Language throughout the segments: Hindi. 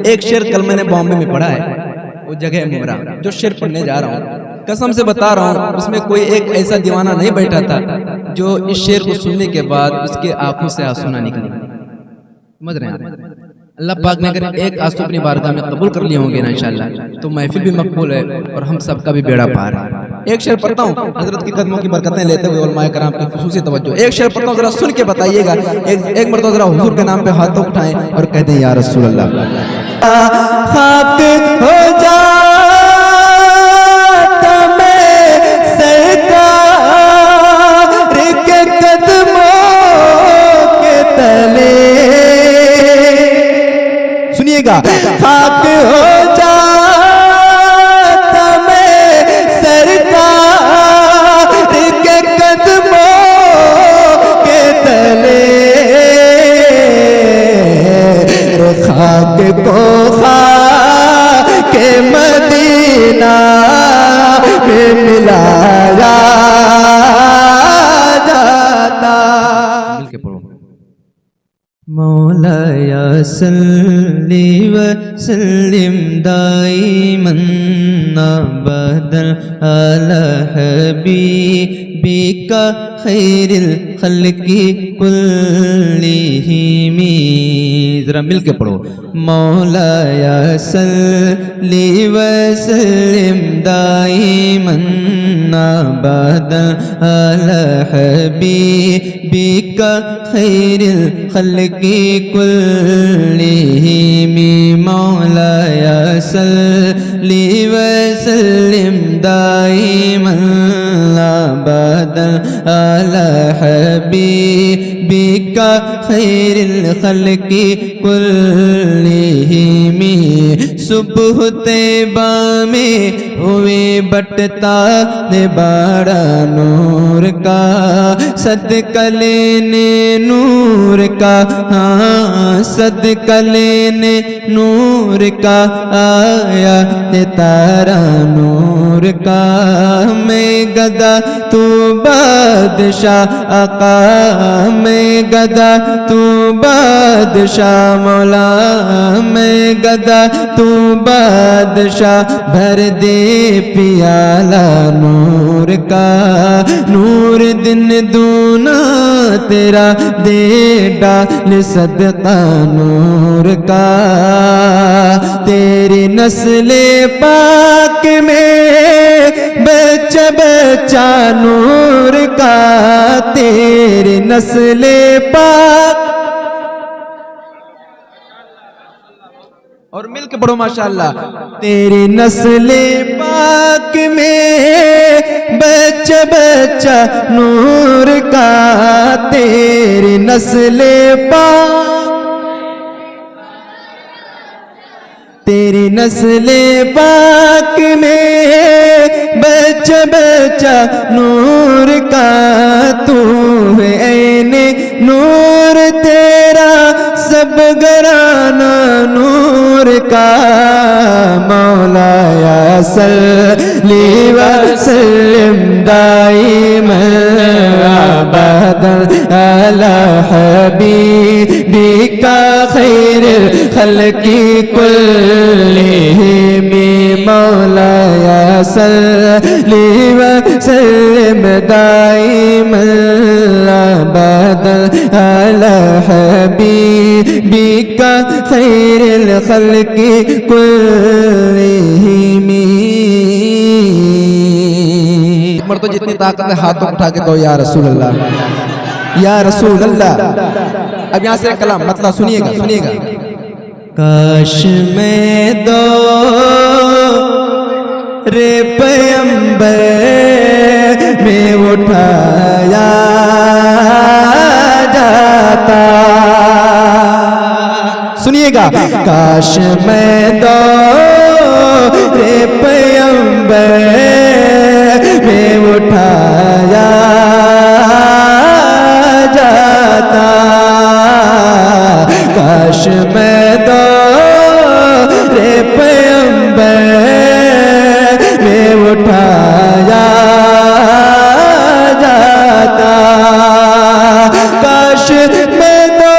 एक शेर कल मैंने बॉम्बे में पढ़ा है, वो जगह है मुमरा, जो शेर पढ़ने जा रहा हूँ कसम से बता रहा हूँ, उसमें कोई एक ऐसा दीवाना नहीं बैठा था जो इस शेर को सुनने के बाद उसके आंखों से आंसू ना निकले। समझ रहे हैं? अल्लाह पाक ने अगर एक आंसू अपनी बारगाह में कबूल कर लिए होंगे ना इंशाअल्लाह, तो महफिल भी मकबूल है और हम सबका भी बेड़ा पार है। एक शेर पढ़ता हूँ, हजरत की कदमों की बरकतें लेते हुए उलमाए कराम की खुसूसी तवज्जो। एक शेर पढ़ता हूँ, जरा सुन के बताइएगा। एक मरतबा जरा हुजूर के नाम पे हाथों उठाएं और कहते हैं या रसूल अल्लाह। खाक हो जा खाक हो जाता मैं सरकार के कदमों के तले, खाक को खाक मदीना में मिलाया जाता। मिलके पढ़ो। मौलाया सल्ली व सल्लिम दाइमन अबदल अला हबीबिका खैरिल खल्की कुल्लिहिम। जरा मिलके पढ़ो। मौलाया सल्ली व सल्लिम दाइमन अबदल अला हबीबिका खैरिल खल्की कुल्लिहिम। मौलाया सल्ली व सल्लिम दाइमन अबदल अला हबीबिका खैरिल खल्की कुल्लिहिम। सुबह तैबा में हुए बटता ने बाड़ा नूर का, सदका लेने नूर का, हाँ सदका लेने नूर का आया है तारा नूर का। मैं गदा तू बादशाह आका, मैं गदा तू बादशाह मौला, मैं गदा तू बादशाह भर दे पियाला नूर का। नूर दिन दूना तेरा दे डाल सदका नूर का। तेरी नस्ले पाक में बच्चा बच्चा नूर का, तेरी नस्ले पाक। और मिलके पढ़ो माशाअल्लाह। तेरी नस्ले पाक में बच्चा बच्चा नूर का, तेरी नस्ले पाक, तेरी नस्ले पाक में बच्चा बच्चा नूर का। तू है ऐने नूर तेरा सब घराना नूर का। मौलाया सल्ली व सल्लिम दाइमन अबदल अला हबीबिका खैरिल खल्की कुल्लिहिम। मौलाया सल्ली व सल्लिम दाइमन अबदल अला हबीबिका खैरिल खल्की कुल्लिहिम। तो जितनी ताकत है हाथों उठा के कहो या रसूल अल्लाह, या रसूल अल्लाह। अब यहाँ से कलाम मतलब सुनिएगा, सुनिएगा। काश मैं दो रे पैगंबर में उठाया जाता। सुनिएगा। काश मैं दो रे पैगंबर में उठाया जाता। काश मैं दो रे पैगंबर में उठाया जाता। काश मैं दो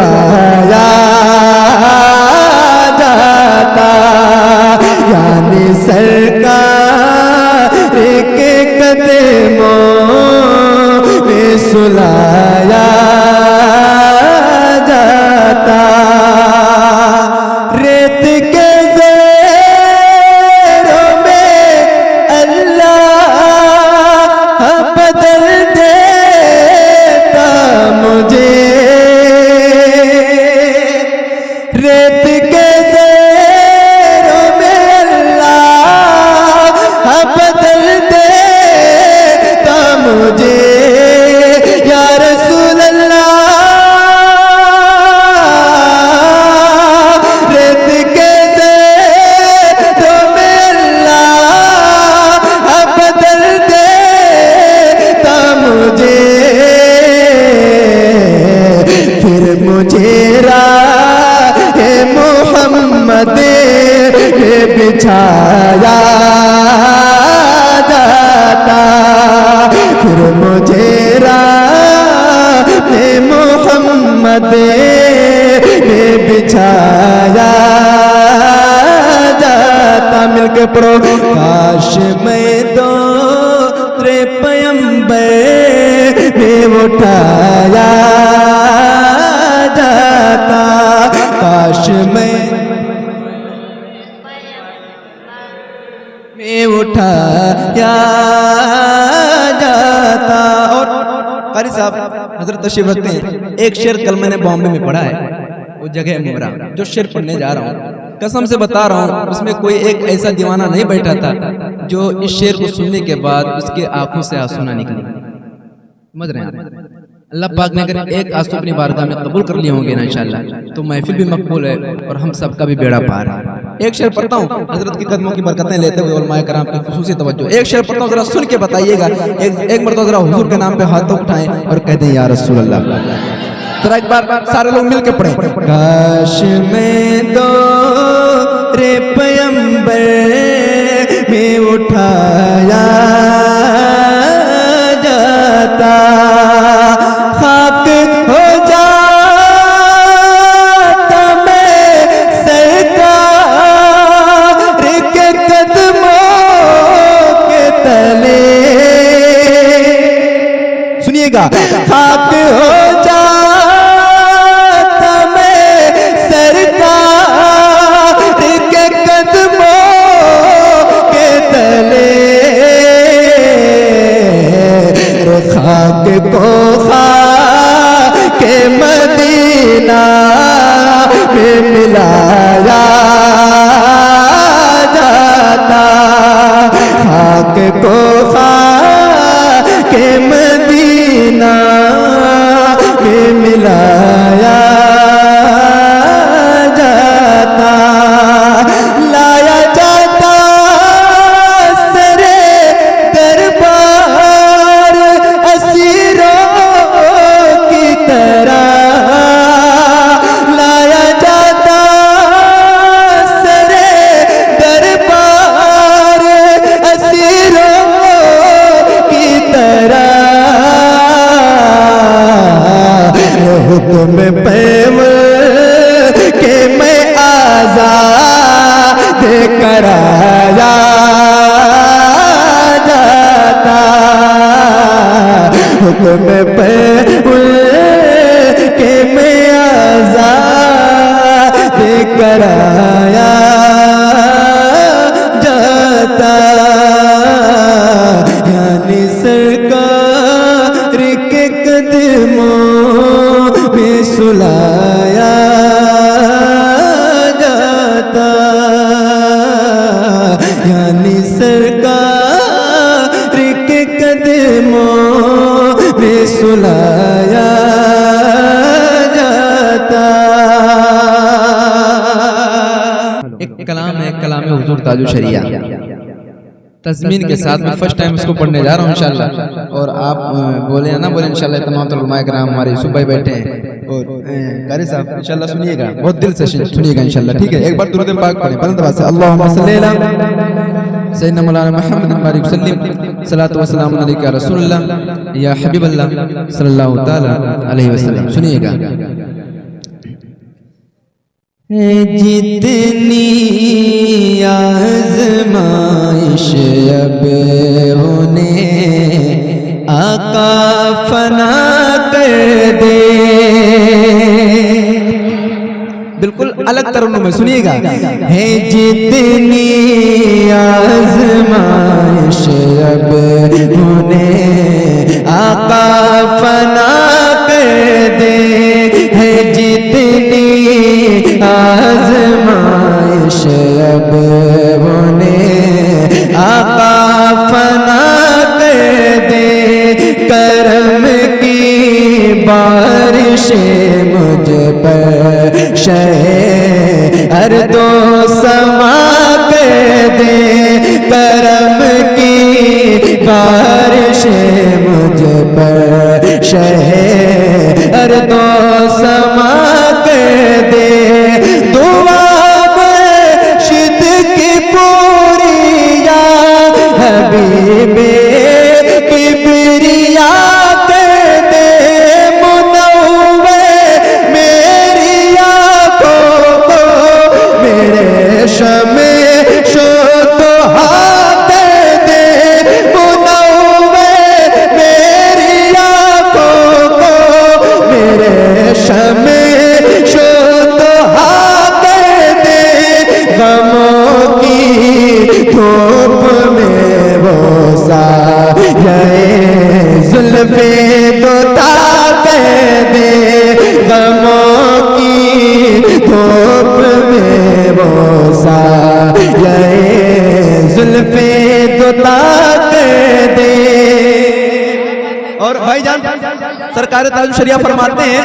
सुलाया जाता, यानी सरकार के कदमों में सुलाया जाता। रेत के ज़ेरों में अल्लाह बदल देता मुझे, रेत के ज़ेरों में अल्लाह बदल देता मुझे। या रसूल अल्लाह, रेत के ज़ेरों में अल्लाह बदल देता मुझे, फिर मुझे राहे मोहम्मद में बिछाया जाता, फिर मुझे राहे मोहम्मद में बिछाया जाता। मिलके पढ़ो, काश मैं दो रे पैगंबर में उठाया जाता, काश मैं उठाया जाता। और कारी साहब हजरत तशरीफ रखते हैं, एक शेर कल मैंने बॉम्बे में पढ़ा है, वो जगह मुमरा, जो शेर पढ़ने जा रहा हूँ कसम से बता रहा हूँ, उसमें कोई एक ऐसा दीवाना नहीं बैठा था जो इस शेर को सुनने के बाद उसके आंखों से आंसू ना निकले। समझ रहे हैं आप? अल्लाह पाक ने अगर एक आंसू अपनी बारगाह में कबूल कर लिए होंगे ना इंशाअल्लाह, तो महफिल भी मकबूल है और हम सबका भी बेड़ा पार है। एक शेर पढ़ता हूँ हजरत की कदमों की बरकतें लेते हुए उलमाए कराम की खुसूसी तवज्जो। एक शेर पढ़ता हूँ, जरा सुन के बताइएगा। एक मरतबा जरा हुजूर के नाम पे हाथों उठाएं और कह दें या रसूल अल्लाह। जरा एक बार सारे लोग मिल के पढ़ें, काश मैं दो रे पैगंबर में उठाया जाता, खाक हो जाता मैं सरकार के कदमों के तले। सुनिएगा, खाक हो जाता मैं सरकार के कदमों के तले, खाक को खाक मदीना में मिलाया जाता, खाक को खाक मदीना में मिलाया जाता, लाया जाता सरे दरबार असीरों की तरह, लाया जाता सरे दरबार असीरों की तरह। हुक्म पैगंबर के मैं आजाद कराया जाता, हुक्म पैगंबर के मैं आजाद कराया जाता, यानी सरकार के कदमों में सुलाया जाता, यानी सरकार के कदमों में सुलाया जाता। एक कलाम है, कलाम हुजूर ताजु शरिया, तज़मीन के साथ मैं फर्स्ट टाइम इसको पढ़ने जा रहा हूँ इंशाल्लाह। और आप बोले या ना बोले इंशाल्लाह, तमाम उलमाए कराम हमारे यूसुफ भाई बैठे हैं और कारी साहब इंशाल्लाह सुनिएगा, बहुत दिल से सुनिएगा इंशाल्लाह, ठीक है? एक बार दुरूद पाक पढ़ें बुलंद आवाज़ से, अल्लाहुम्मा सल्ली अला सय्यिदना मौलाना मुहम्मद बारिक वसल्लिम, सलातु व सलाम अलैका रसूलुल्लाह या हबीबल्लाह सल्लल्लाहु तआला अलैहि वसल्लम। सुनिएगा, जितनी आज़माइश अब उन्हें आका फना कर दे। बिल्कुल अलग तरन्नुम में सुनिएगा। है जितनी आज़माइश अब उन्हें आका फना कर दे। है जितनी आज़माइश अब उन्हें आका फना कर दे। करम की बारिशें मुझ पर शहे हर दो समा कर दे। करम की बारिशें मुझ पर शहे हर दो समा कर दे। दुआ मुर्शिद की पूरी या हबीबे किबरिया कर दे। मुनव्वर मेरी आँखों को मेरे शमे शो तो हाथ दे। मुनव्वर मेरी आँखों को मेरे शमे शो तो हाथ दे। गमों की धूप में वो साये जुल्फे तो ताक दे। गमों की धूप में वो साये जुल्फे तो ताक दे। और भाईजान सरकार ताजुल शरिया फरमाते हैं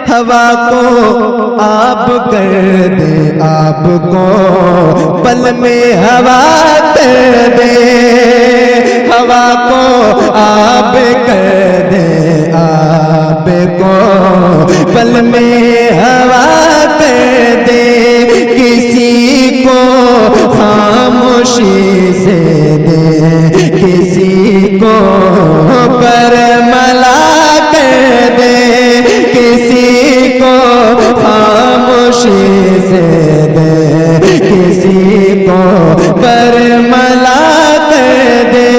हवा को आप कर दे, आपको पल में हवा कर दे। हवा को आप कर दे, आपको पल में हवा कर दे। किसी को खामोशी से दे, किसी को बरमला कर दे। किसी को खामोशी से दे, किसी को बरमला कर दे।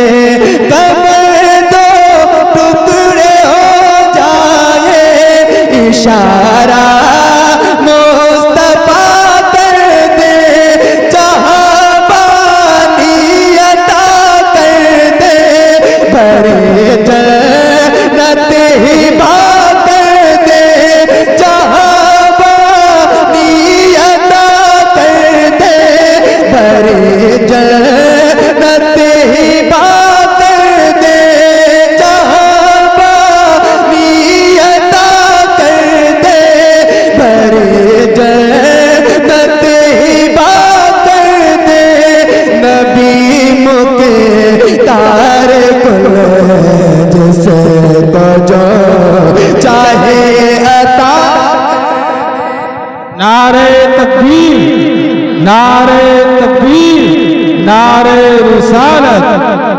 कब्र दो टुकड़े हो जाए, इशारा मुस्तफा कर दे। जहाँ पानी अता कर दे, भरे जन्नत ही बात दे। जहाँ पानी अता कर दे, भरे जन्नत ही बात दे। जहाँ पानी अता कर दे, भरे जन्नत ही बात दे। नबी मुके तार कुल जिसे तो जो चाहे अता। नारे तकबीर, नारे तकबीर, नारे रिसालत,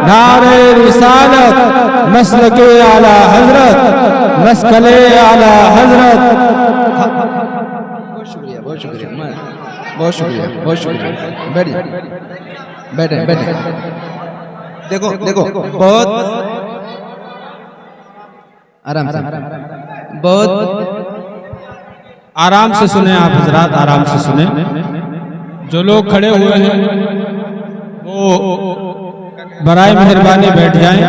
नारे रिसालत, मसलके आला हजरत, मसकले आला हजरत। बहुत शुक्रिया, बहुत शुक्रिया, बहुत शुक्रिया, बहुत शुक्रिया। बैठे बैठे। देखो देखो बहुत आराम से, बहुत आराम से सुने आप हजरात, आराम से सुने। जो लोग खड़े हुए हैं वो बराए मेहरबानी बैठ जाएं।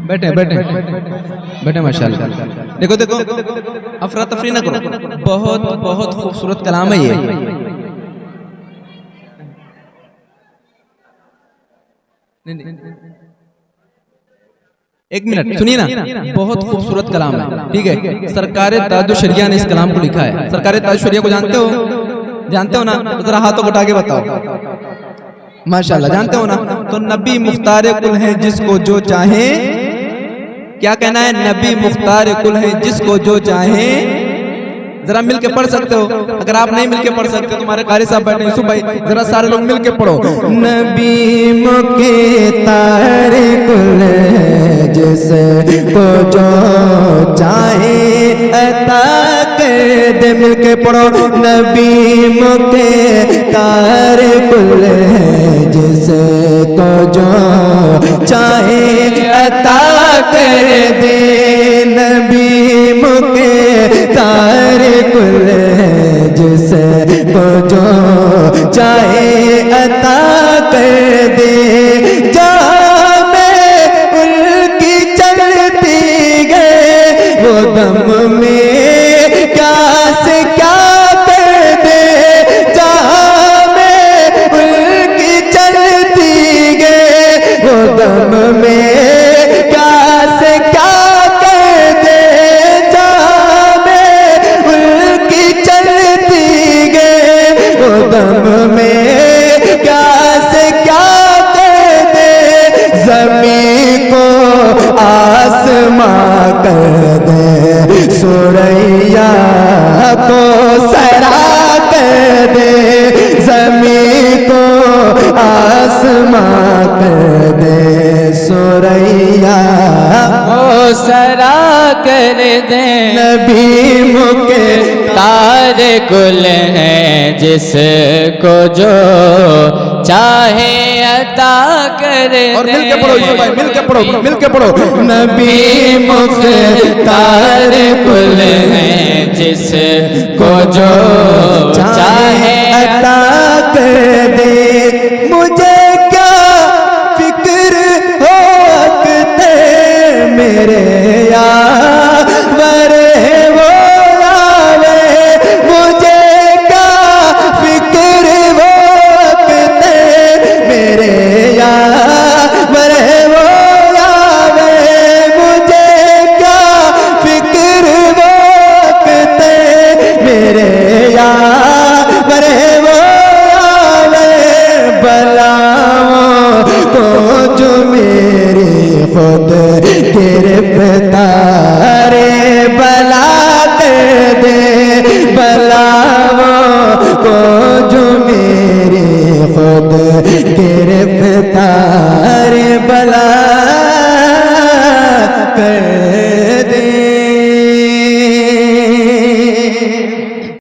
बैठे बैठे बैठे माशाल्लाह। देखो देखो अफरा तफरी ना करो। बहुत बहुत खूबसूरत कलाम है ये। एक मिनट सुनिए ना, बहुत खूबसूरत कलाम है, ठीक है। सरकार ताजुल शरिया ने इस कलाम को लिखा है। सरकार ताजुल शरिया को जानते हो? जानते हो ना? तो जरा हाथों उठा के बताओ। माशाल्लाह जानते हो ना? तो नबी मुख्तार कुल है जिसको जो चाहे, क्या कहना है? नबी मुख्तार कुल है जिसको जो चाहे जरा मिल के पढ़ सकते हो? अगर आप नहीं मिल के पढ़ सकते तुम्हारे कारी साहब बैठे यूसुफ भाई, जरा सारे लोग मिल के पढ़ो। नबी मुके तारे कुल जिसे को जो चाहे अता कर दे। मिल के पढ़ो। नबी मुके तारे कुल जिसे को जो चाहे अता कर दे। नबी मुके तारे कुल जिसे को जो चाहे अता कर दे। जहाँ में उनकी चलती गए वो दम में क्या से क्या कर दे। जहाँ में उनकी चलती गए वो दम में क्या से क्या कर दे। जहाँ में उनकी चलती गए वो दम में क्या से क्या कर दे। ज़मीं को आसमां कर दे। सुरैया को सरा कर दे। ज़मीं को आसमां कर दे। सुरैया ओ सरा कर दे। नबी मुके तारे कुल हैं जिसको जो चाहे अता कर दे। और मिल के पढ़ो यूसुफ भाई, मिल के पढ़ो, मिल के पढ़ो। नबी मुके तारे कुल हैं जिसको जो चाहे अता कर दे। मुझे क्या फिक्र हो वक्त मेरे यार वो आवे। मुझे क्या फिक्र हो वक्त मेरे यार वो आवे। मुझे क्या फिक्र हो वक्त मेरे यार वो आवे। बलाओं को जो मेरी खुद गिरफ्तार बला कर दे। बलाओं को जो मेरी खुद गिरफ्तार